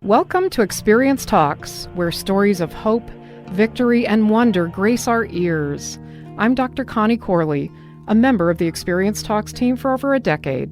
Welcome to Experience Talks, where stories of hope, victory, and wonder grace our ears. I'm Dr. Connie Corley, a member of the Experience Talks team for over a decade.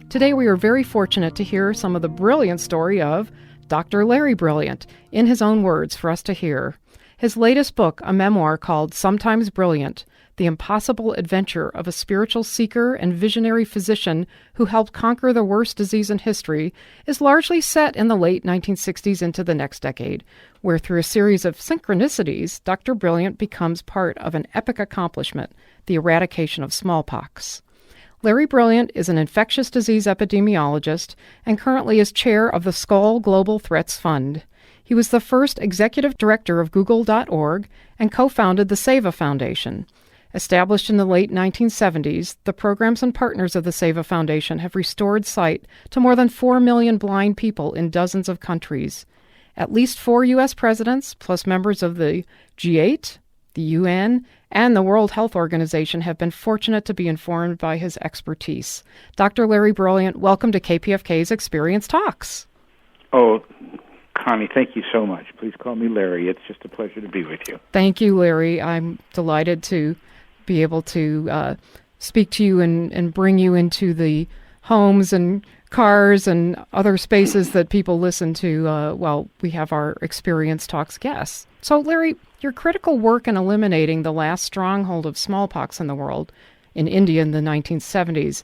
Today we are very fortunate to hear some of the brilliant story of Dr. Larry Brilliant, in his own words for us to hear. His latest book, a memoir called Sometimes Brilliant, The Impossible Adventure of a Spiritual Seeker and Visionary Physician Who Helped Conquer the Worst Disease in History, is largely set in the late 1960s into the next decade, where through a series of synchronicities, Dr. Brilliant becomes part of an epic accomplishment, the eradication of smallpox. Larry Brilliant is an infectious disease epidemiologist and currently is chair of the Skoll Global Threats Fund. He was the first executive director of Google.org and co-founded the SEVA Foundation. Established in the late 1970s, the programs and partners of the SEVA Foundation have restored sight to more than 4 million blind people in dozens of countries. At least 4 U.S. presidents, plus members of the G8, the UN, and the World Health Organization have been fortunate to be informed by his expertise. Dr. Larry Brilliant, welcome to KPFK's Experience Talks. Oh, Connie, thank you so much. Please call me Larry. It's just a pleasure to be with you. Thank you, Larry. I'm delighted to be able to speak to you and bring you into the homes and cars and other spaces that people listen to while we have our Experience Talks guests. So, Larry, your critical work in eliminating the last stronghold of smallpox in the world, in India in the 1970s,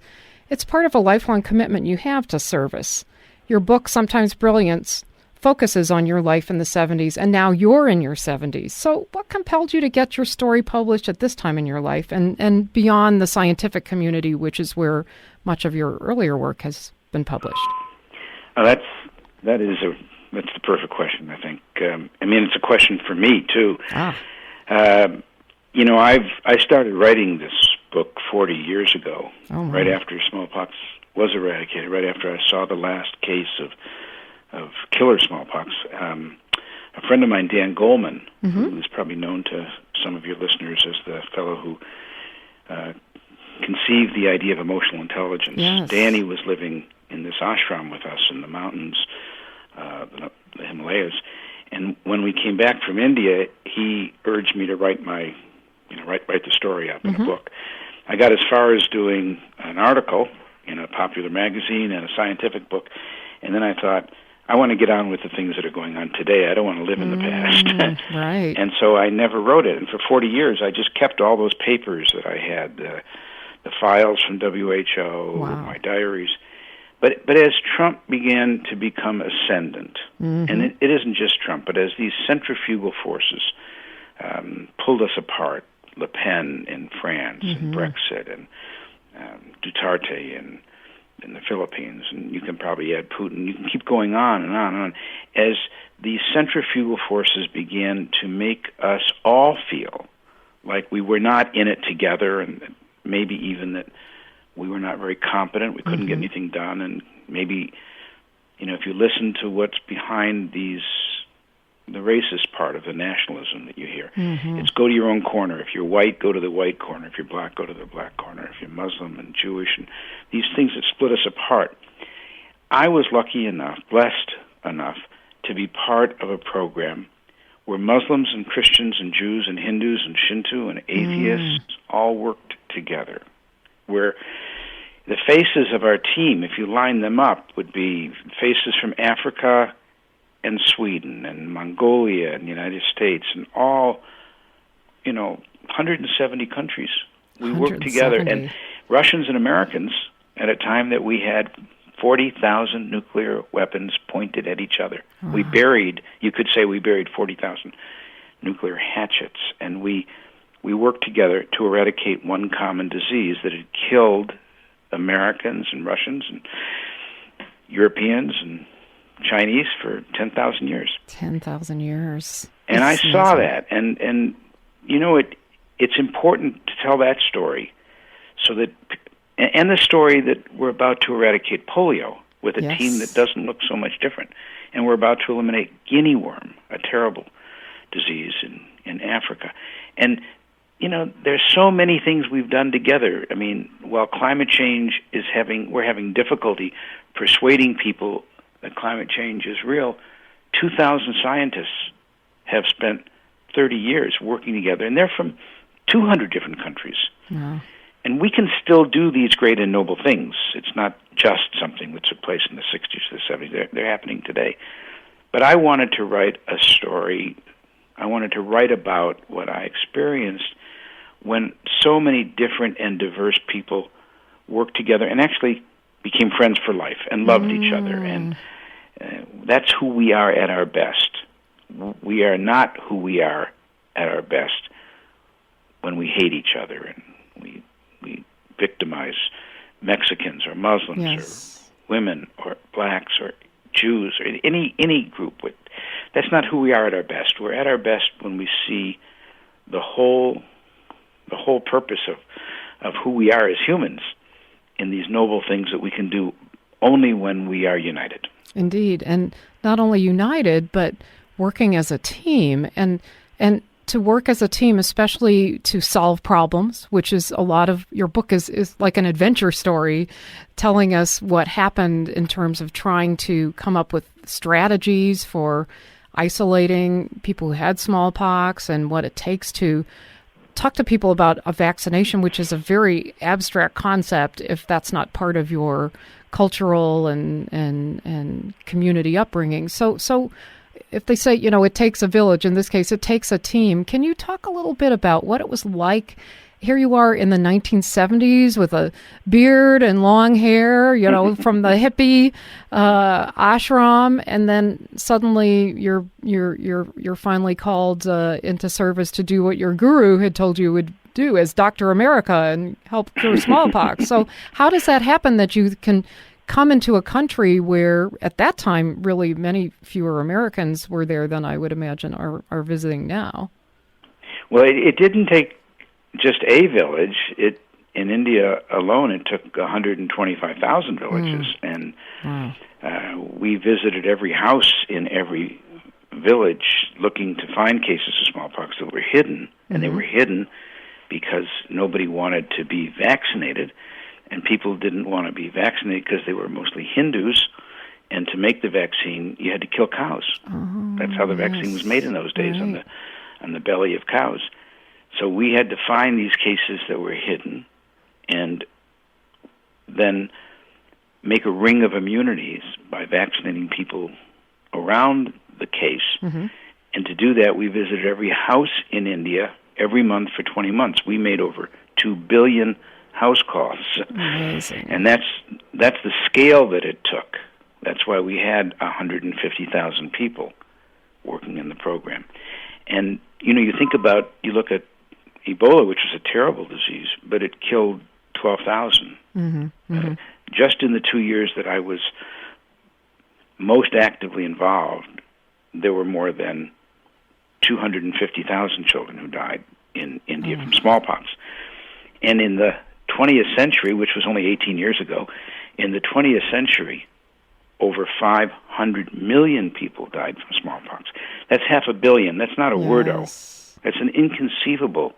it's part of a lifelong commitment you have to service. Your book, Sometimes Brilliant, focuses on your life in the 70s, and now you're in your 70s. So what compelled you to get your story published at this time in your life and beyond the scientific community, which is where much of your earlier work has been published? That's the perfect question, I think. It's a question for me, too. I started writing this book 40 years ago, right after smallpox was eradicated, right after I saw the last case of killer smallpox. A friend of mine, Dan Goleman, who's probably known to some of your listeners as the fellow who conceived the idea of emotional intelligence. Yes. Danny was living in this ashram with us in the mountains, the Himalayas, and when we came back from India, he urged me to write the story up in a book. I got as far as doing an article in a popular magazine and a scientific book, and then I thought, I want to get on with the things that are going on today. I don't want to live in the past. Right. And so I never wrote it. And for 40 years, I just kept all those papers that I had, the files from WHO, my diaries. But as Trump began to become ascendant, and it isn't just Trump, but as these centrifugal forces pulled us apart, Le Pen in France, and Brexit, and Duterte in the Philippines, and you can probably add Putin. You can keep going on and on and on. As these centrifugal forces began to make us all feel like we were not in it together, and maybe even that we were not very competent, we couldn't get anything done, and maybe, if you listen to what's behind the racist part of the nationalism that you hear, it's go to your own corner. If you're white, go to the white corner. If you're black, go to the black corner. If you're Muslim and Jewish, and these things that split us apart. I was lucky enough, blessed enough, to be part of a program where Muslims and Christians and Jews and Hindus and Shinto and atheists all worked together, where the faces of our team, if you line them up, would be faces from Africa and Sweden and Mongolia and the United States and all, 170 countries. We worked together. And Russians and Americans, at a time that we had 40,000 nuclear weapons pointed at each other. Wow. You could say we buried 40,000 nuclear hatchets. And we worked together to eradicate one common disease that had killed Americans and Russians and Europeans and Chinese for 10,000 years. 10,000 years. And I saw that, and it's important to tell that story, so that, and the story that we're about to eradicate polio with a team that doesn't look so much different, and we're about to eliminate guinea worm, a terrible disease in Africa, and there's so many things we've done together. While climate change we're having difficulty persuading people that climate change is real, 2,000 scientists have spent 30 years working together, and they're from 200 different countries. Wow. And we can still do these great and noble things. It's not just something that took place in the 60s to the 70s. They're happening today. But I wanted to write a story. I wanted to write about what I experienced when so many different and diverse people worked together and actually became friends for life and loved each other. And that's who we are at our best. We are not who we are at our best when we hate each other and we victimize Mexicans or Muslims or women or blacks or Jews or any group. That's not who we are at our best. We're at our best when we see the whole purpose of who we are as humans in these noble things that we can do only when we are united. Indeed, and not only united, but working as a team, and to work as a team, especially to solve problems, which is a lot of your book is like an adventure story, telling us what happened in terms of trying to come up with strategies for isolating people who had smallpox and what it takes to talk to people about a vaccination, which is a very abstract concept if that's not part of your cultural and community upbringing. So if they say, it takes a village, in this case, it takes a team, can you talk a little bit about what it was like? Here you are in the 1970s with a beard and long hair, from the hippie ashram, and then suddenly you're finally called into service to do what your guru had told you would do as Dr. America and help cure smallpox. So how does that happen that you can come into a country where at that time really many fewer Americans were there than I would imagine are visiting now? Well, it didn't take just a village. In India alone, it took 125,000 villages, and we visited every house in every village looking to find cases of smallpox that were hidden, and they were hidden because nobody wanted to be vaccinated, and people didn't want to be vaccinated because they were mostly Hindus, and to make the vaccine, you had to kill cows. That's how the vaccine was made in those days, on the belly of cows. So we had to find these cases that were hidden and then make a ring of immunities by vaccinating people around the case. And to do that, we visited every house in India every month for 20 months. We made over 2 billion house calls. Amazing. And that's the scale that it took. That's why we had 150,000 people working in the program. And, you look at Ebola, which was a terrible disease, but it killed 12,000. Just in the 2 years that I was most actively involved, there were more than 250,000 children who died in India from smallpox. And in the 20th century, which was only 18 years ago, in the 20th century, over 500 million people died from smallpox. That's 500 million. That's not a wordo. That's an inconceivable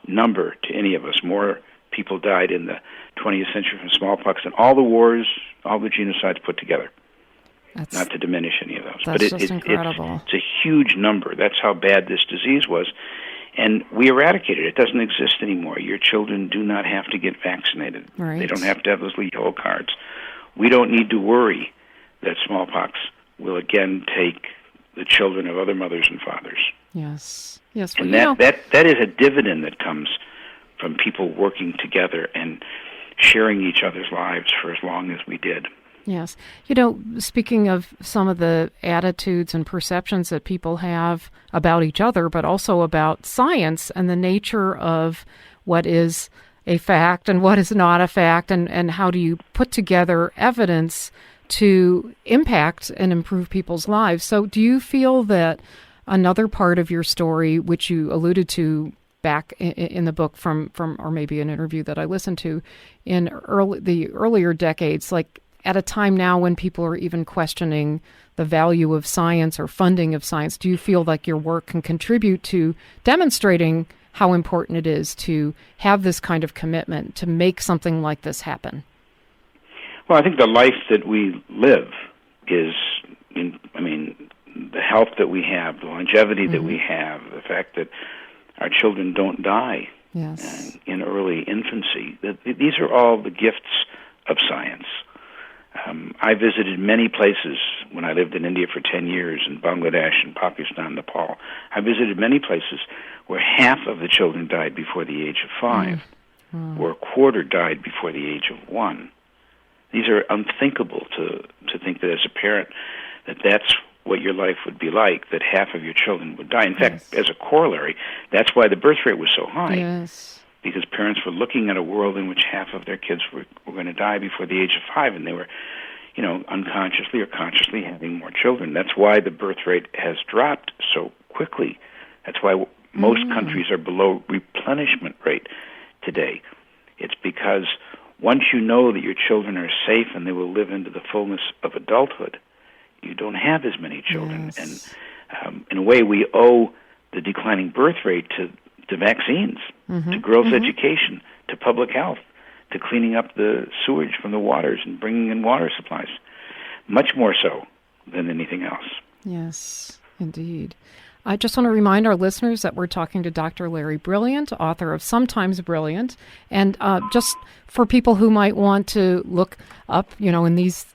number to any of us. More people died in the 20th century from smallpox than all the wars, all the genocides put together. Not to diminish any of those. But it's incredible. It's a huge number. That's how bad this disease was. And we eradicated it. It doesn't exist anymore. Your children do not have to get vaccinated. Right. They don't have to have those yellow cards. We don't need to worry that smallpox will again take the children of other mothers and fathers. Yes. And that is a dividend that comes from people working together and sharing each other's lives for as long as we did. Yes. Speaking of some of the attitudes and perceptions that people have about each other, but also about science and the nature of what is a fact and what is not a fact, and how do you put together evidence to impact and improve people's lives. So do you feel that another part of your story, which you alluded to back in the book from or maybe an interview that I listened to in the earlier decades, like at a time now when people are even questioning the value of science or funding of science, do you feel like your work can contribute to demonstrating how important it is to have this kind of commitment to make something like this happen? Well, I think the life that we live is, the health that we have, the longevity that we have, the fact that our children don't die in early infancy. These are all the gifts of science. I visited many places when I lived in India for 10 years, in Bangladesh and Pakistan, Nepal. I visited many places where half of the children died before the age of 5, or a quarter died before the age of 1. These are unthinkable to think that as a parent that's what your life would be like, that half of your children would die. In fact, as a corollary, that's why the birth rate was so high. Yes. Because parents were looking at a world in which half of their kids were going to die before the age of 5, and they were, unconsciously or consciously having more children. That's why the birth rate has dropped so quickly. That's why most countries are below replenishment rate today. It's because once you know that your children are safe and they will live into the fullness of adulthood, you don't have as many children. Yes. And in a way, we owe the declining birth rate to vaccines, to girls' education, to public health, to cleaning up the sewage from the waters and bringing in water supplies, much more so than anything else. Yes, indeed. I just want to remind our listeners that we're talking to Dr. Larry Brilliant, author of Sometimes Brilliant. And just for people who might want to look up, in these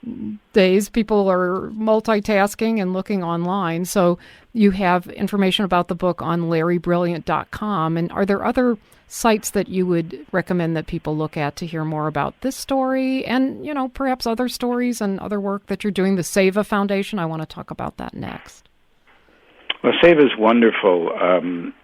days, people are multitasking and looking online. So you have information about the book on LarryBrilliant.com. And are there other sites that you would recommend that people look at to hear more about this story and, perhaps other stories and other work that you're doing? The SEVA Foundation, I want to talk about that next. Well, SEVA is wonderful.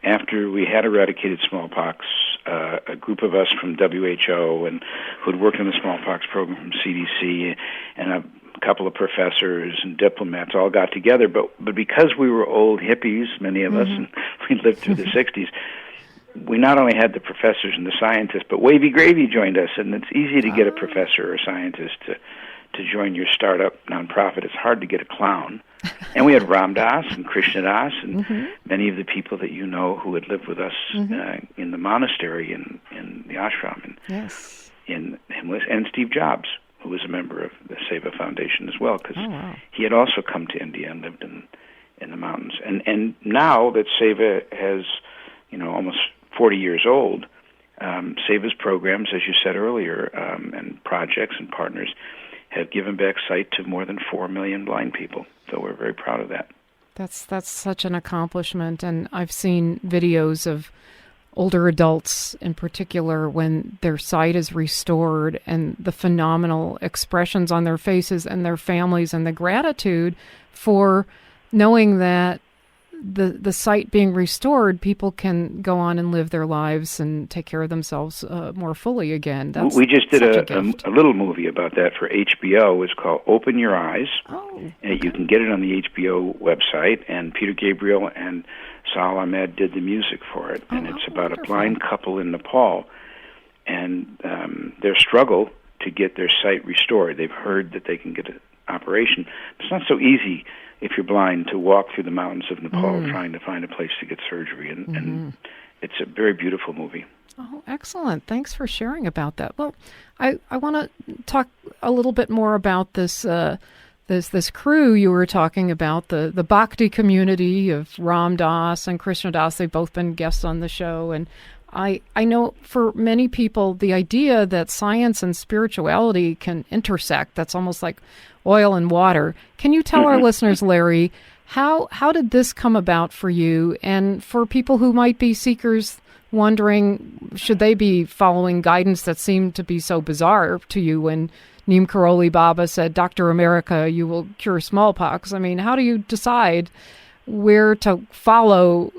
After we had eradicated smallpox, a group of us from WHO and who'd worked on the smallpox program from CDC and a couple of professors and diplomats all got together. But because we were old hippies, many of us, and we lived through the 60s, we not only had the professors and the scientists, but Wavy Gravy joined us. And it's easy to get a professor or scientist to join your startup nonprofit. It's hard to get a clown. And we had Ram Dass and Krishna Das and many of the people that you know who had lived with us in the monastery in the ashram in Himalayas, and Steve Jobs, who was a member of the SEVA Foundation as well, because he had also come to India and lived in the mountains. And now that SEVA has, almost 40 years old, SEVA's programs, as you said earlier, and projects and partners have given back sight to more than 4 million blind people. So we're very proud of that. That's such an accomplishment. And I've seen videos of older adults in particular when their sight is restored and the phenomenal expressions on their faces and their families and the gratitude for knowing that the sight being restored, people can go on and live their lives and take care of themselves more fully again. We just did a little movie about that for HBO. It's called Open Your Eyes. And you can get it on the HBO website. And Peter Gabriel and Sal Ahmed did the music for it. And it's about a blind couple in Nepal and their struggle to get their sight restored. They've heard that they can get an operation. It's not so easy if you're blind to walk through the mountains of Nepal trying to find a place to get surgery. And it's a very beautiful movie. Oh, excellent. Thanks for sharing about that. Well, I want to talk a little bit more about this this crew you were talking about, the Bhakti community of Ram Dass and Krishna Das. They've both been guests on the show. And I know for many people, the idea that science and spirituality can intersect, that's almost like oil and water. Can you tell our listeners, Larry, how did this come about for you? And for people who might be seekers wondering, should they be following guidance that seemed to be so bizarre to you when Neem Karoli Baba said, Dr. America, you will cure smallpox? I mean, how do you decide where to follow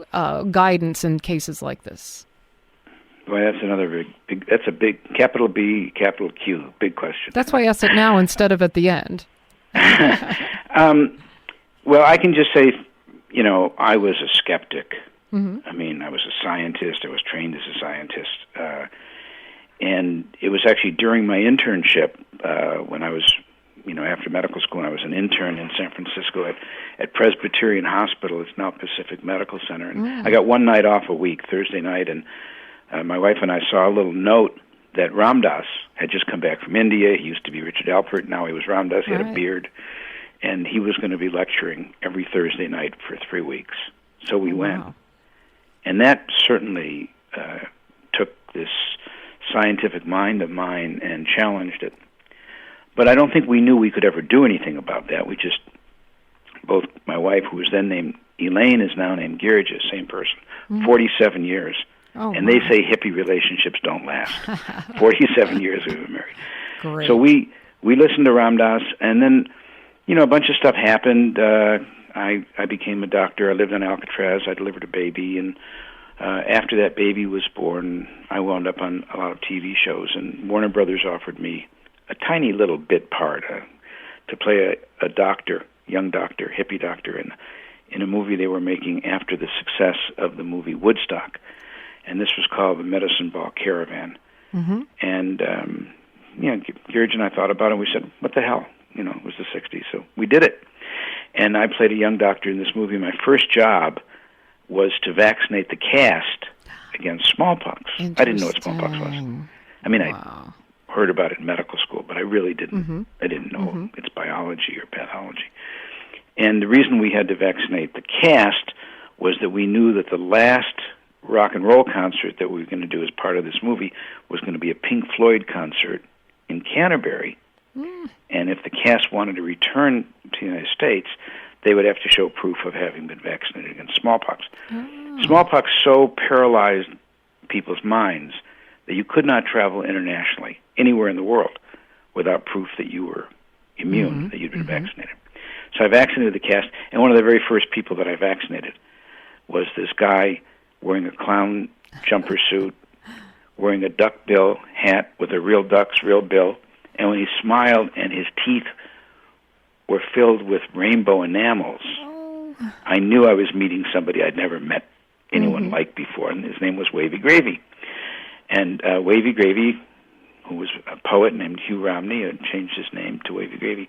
guidance in cases like this? Well, that's another big, that's a big, capital B, capital Q, big question. That's why I asked it now instead of at the end. Well, I can just say, I was a skeptic. I mean, I was a scientist. I was trained as a scientist. And it was actually during my internship when I was, after medical school, when I was an intern in San Francisco at Presbyterian Hospital. It's now Pacific Medical Center. And I got one night off a week, Thursday night, and my wife and I saw a little note that Ram Dass had just come back from India. He used to be Richard Alpert. Now he was Ram Dass. He had a beard. and he was going to be lecturing every Thursday night for 3 weeks. So we went. And that certainly took this scientific mind of mine and challenged it. But I don't think we knew we could ever do anything about that. We just, both my wife, who was then named Elaine, is now named Girija, same person, 47 years. And they say hippie relationships don't last. 47 years we've been married. Great. So we listened to Ram Dass, and then, a bunch of stuff happened. I became a doctor. I lived on Alcatraz. I delivered a baby, and after that baby was born, I wound up on a lot of TV shows, and Warner Brothers offered me a tiny little bit part to play a doctor, young doctor, hippie doctor, in a movie they were making after the success of the movie Woodstock. And this was called The Medicine Ball Caravan. And, Girija and I thought about it, and we said, what the hell? It was the 60s, so we did it. And I played a young doctor in this movie. My first job was to vaccinate the cast against smallpox. I didn't know what smallpox was. I mean, I heard about it in medical school, but I really didn't. I didn't know its biology or pathology. And the reason we had to vaccinate the cast was that we knew that the last rock and roll concert that we were going to do as part of this movie was going to be a Pink Floyd concert in Canterbury. And if the cast wanted to return to the United States, they would have to show proof of having been vaccinated against smallpox. Smallpox so paralyzed people's minds that you could not travel internationally, anywhere in the world, without proof that you were immune, that you'd been vaccinated. So I vaccinated the cast, and one of the very first people that I vaccinated was this guy wearing a clown jumper suit, wearing a duckbill hat with a real duck's real bill, and when he smiled and his teeth were filled with rainbow enamels, I knew I was meeting somebody I'd never met anyone like before, and his name was Wavy Gravy. And Wavy Gravy, who was a poet named Hugh Romney, changed his name to Wavy Gravy,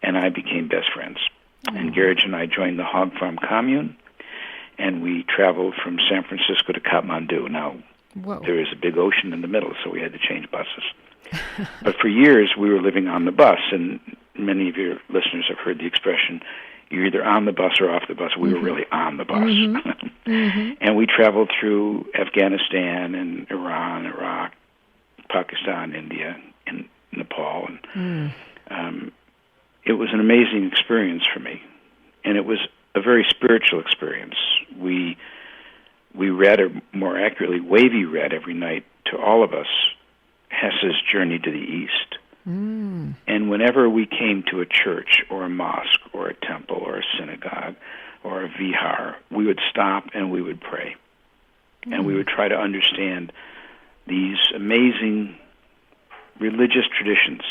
and I became best friends. And Girija and I joined the Hog Farm Commune, and we traveled from San Francisco to Kathmandu. Now, there is a big ocean in the middle, so we had to change buses. But for years, we were living on the bus, and many of your listeners have heard the expression, you're either on the bus or off the bus. We were really on the bus. And we traveled through Afghanistan and Iran, Iraq, Pakistan, India, and Nepal. And it was an amazing experience for me. And it was a very spiritual experience. We read, or more accurately, Wavy read every night to all of us Hesse's Journey to the East. And whenever we came to a church or a mosque or a temple or a synagogue or a vihar, we would stop and we would pray. And we would try to understand these amazing religious traditions.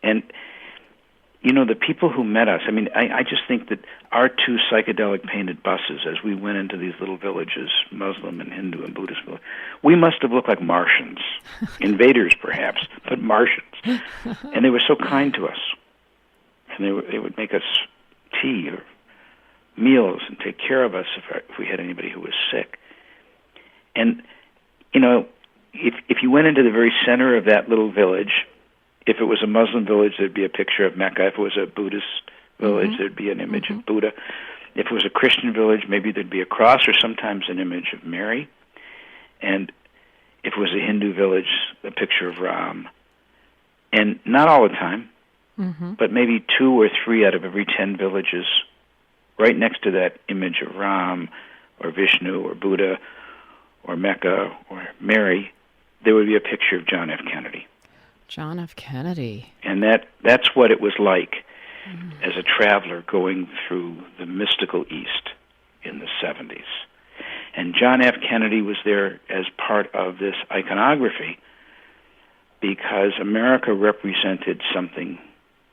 And, the people who met us, I just think that our two psychedelic painted buses, as we went into these little villages, Muslim and Hindu and Buddhist, we must have looked like Martians. Invaders, perhaps, but Martians. And they were so kind to us. And they would make us tea or meals and take care of us if we had anybody who was sick. And, if you went into the very center of that little village, if it was a Muslim village, there'd be a picture of Mecca. If it was a Buddhist village, there'd be an image of Buddha. If it was a Christian village, maybe there'd be a cross or sometimes an image of Mary. And if it was a Hindu village, a picture of Ram. And not all the time, but maybe 2 or 3 out of every 10 villages, right next to that image of Ram or Vishnu or Buddha or Mecca or Mary, there would be a picture of John F. Kennedy. John F. Kennedy. And that's what it was like as a traveler going through the mystical East in the 70s. And John F. Kennedy was there as part of this iconography because America represented something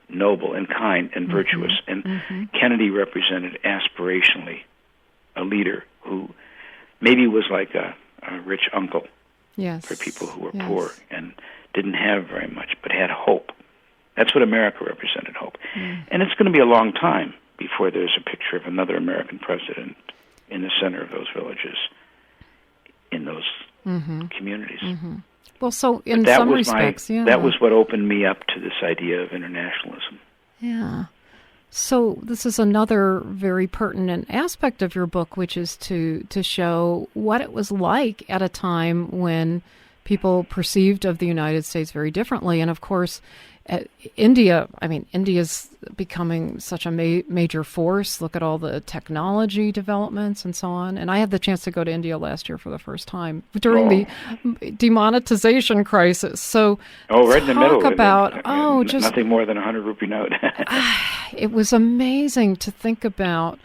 noble and kind and virtuous. And Kennedy represented aspirationally a leader who maybe was like a rich uncle for people who were poor and didn't have very much, but had hope. That's what America represented, hope. And it's going to be a long time before there's a picture of another American president in the center of those villages, in those communities. Well, so in some respects, that was what opened me up to this idea of internationalism. Yeah. So this is another very pertinent aspect of your book, which is to show what it was like at a time when people perceived of the United States very differently. And of course, India's becoming such a major force. Look at all the technology developments and so on. And I had the chance to go to India last year for the first time during the demonetization crisis. So right in the middle. Talk about, just nothing more than a 100 rupee note. It was amazing to think about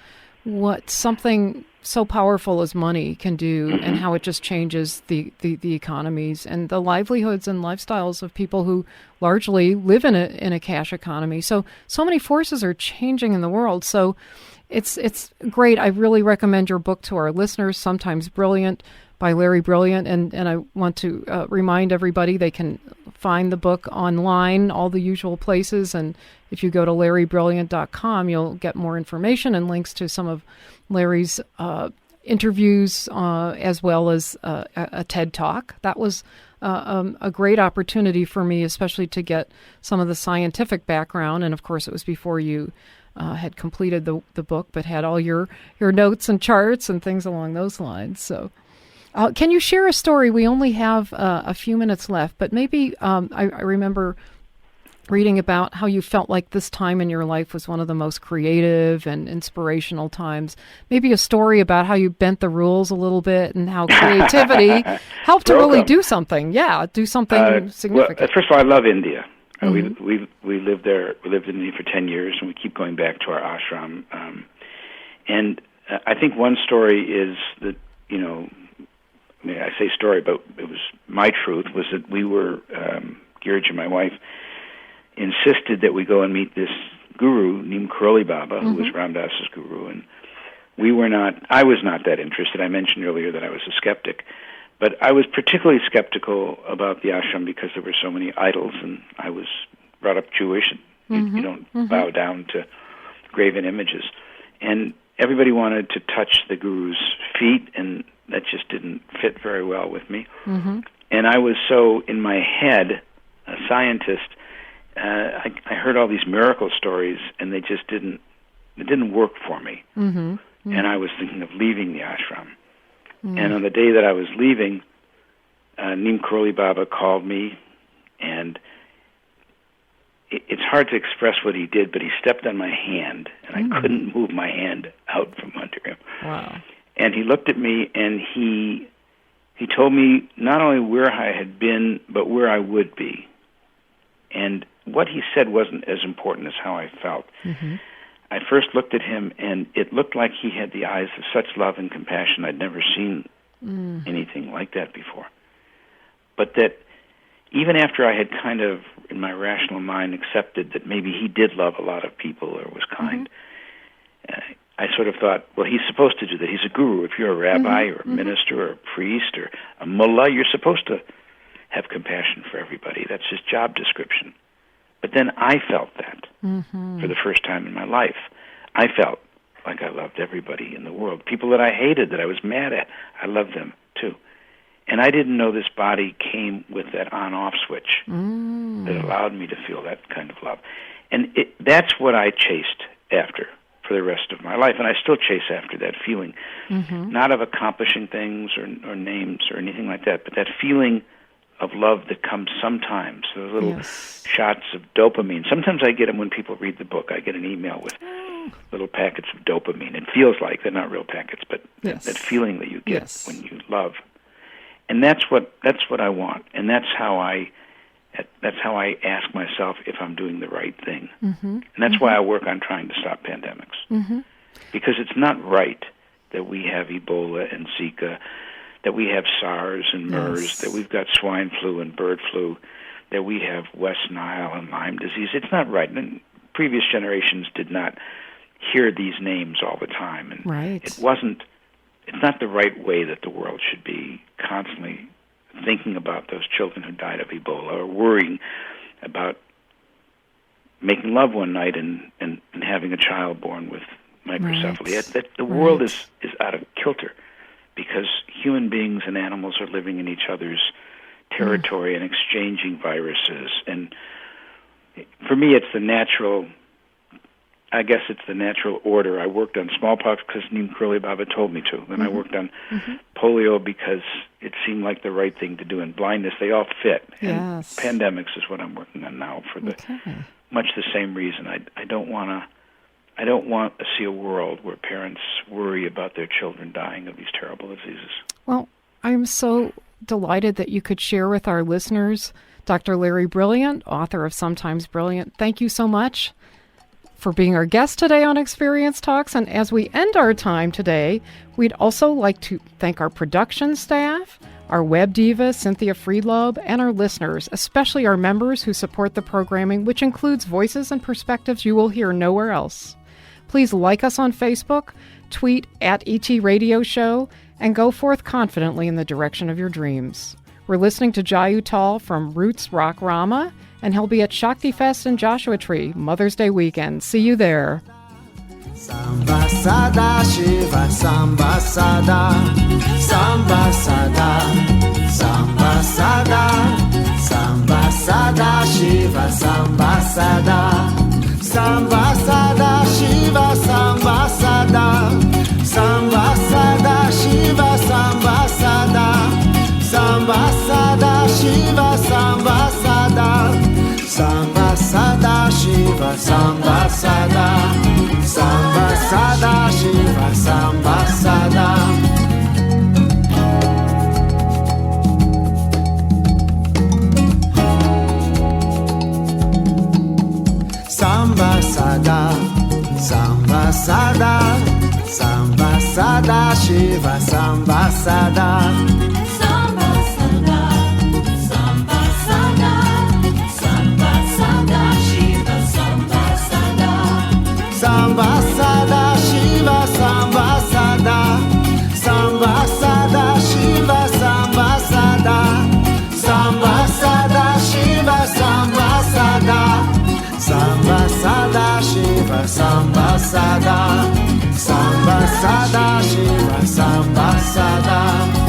what something so powerful as money can do and how it just changes the economies and the livelihoods and lifestyles of people who largely live in a cash economy. So many forces are changing in the world. So it's great. I really recommend your book to our listeners, Sometimes Brilliant by Larry Brilliant. And I want to remind everybody they can find the book online, all the usual places. And if you go to larrybrilliant.com, you'll get more information and links to some of Larry's interviews as well as a TED Talk. That was a great opportunity for me, especially to get some of the scientific background. And of course, it was before you had completed the book, but had all your notes and charts and things along those lines. So can you share a story? We only have a few minutes left, but maybe I remember reading about how you felt like this time in your life was one of the most creative and inspirational times. Maybe a story about how you bent the rules a little bit and how creativity helped to really do something. Yeah, do something significant. Well, first of all, I love India. We lived there. We lived in India for 10 years, and we keep going back to our ashram. And I think one story is that, I say story, but it was my truth, was that we were, Girija, my wife, insisted that we go and meet this guru, Neem Karoli Baba, who was Ram Dass's guru, and I was not that interested. I mentioned earlier that I was a skeptic, but I was particularly skeptical about the ashram because there were so many idols, and I was brought up Jewish, and you don't bow down to graven images. And everybody wanted to touch the guru's feet, and that just didn't fit very well with me. And I was so, in my head, a scientist, I heard all these miracle stories, and it didn't work for me. And I was thinking of leaving the ashram. And on the day that I was leaving, Neem Karoli Baba called me, and it's hard to express what he did, but he stepped on my hand, and I couldn't move my hand out from under him. Wow. And he looked at me, and he told me not only where I had been, but where I would be. And what he said wasn't as important as how I felt. I first looked at him, and it looked like he had the eyes of such love and compassion. I'd never seen anything like that before. But that even after I had kind of, in my rational mind, accepted that maybe he did love a lot of people or was kind, I sort of thought, well, he's supposed to do that. He's a guru. If you're a rabbi or a minister or a priest or a mullah, you're supposed to have compassion for everybody. That's his job description. But then I felt that for the first time in my life. I felt like I loved everybody in the world. People that I hated, that I was mad at, I loved them too. And I didn't know this body came with that on-off switch that allowed me to feel that kind of love. And that's what I chased after for the rest of my life. And I still chase after that feeling, not of accomplishing things or names or anything like that, but that feeling of love that comes sometimes, those little shots of dopamine. Sometimes I get them when people read the book. I get an email with little packets of dopamine. It feels like they're not real packets, but that feeling that you get when you love. And that's what I want, and that's how I ask myself if I'm doing the right thing. And that's why I work on trying to stop pandemics, because it's not right that we have Ebola and Zika, that we have SARS and MERS, that we've got swine flu and bird flu, that we have West Nile and Lyme disease. It's not right. And previous generations did not hear these names all the time. And it's not the right way that the world should be constantly thinking about those children who died of Ebola or worrying about making love one night and having a child born with microcephaly. The world is out of kilter, because human beings and animals are living in each other's territory and exchanging viruses. And for me, it's the natural I guess it's the natural order. I worked on smallpox because Neem Karoli Baba told me to. Then I worked on polio because it seemed like the right thing to do. And blindness, they all fit. Yes. And pandemics is what I'm working on now for the much the same reason. I don't want to see a world where parents worry about their children dying of these terrible diseases. Well, I'm so delighted that you could share with our listeners. Dr. Larry Brilliant, author of Sometimes Brilliant, thank you so much for being our guest today on Experience Talks. And as we end our time today, we'd also like to thank our production staff, our web diva, Cynthia Friedlob, and our listeners, especially our members who support the programming, which includes voices and perspectives you will hear nowhere else. Please like us on Facebook, tweet at ET Radio Show, and go forth confidently in the direction of your dreams. We're listening to Jai Uttal from Roots Rock Rama, and he'll be at Shakti Fest in Joshua Tree, Mother's Day weekend. See you there. Samba Sada Shiva, Samba Sada, Samba Sada, Samba Sada, Samba Sada Shiva, Samba Sada, Samba Sada Shiva, Samba Sada, Samba Sada Shiva, Samba Sada, Samba Sada Shiva, Samba Sada, Samba Sada Shiva, Samba Sada, Samba Sada Shiva, Samba Sada. Samba Sada, Samba Sada, Samba Sada Shiva, Samba Sada. Samba Sada Shiva, Samba Sada, Samba Sada Shiva, Samba Sada, Samba Sada Shiva, Samba Sada, Samba Sada Shiva, Samba Sada, Samba Sada Shiva, Samba Sada.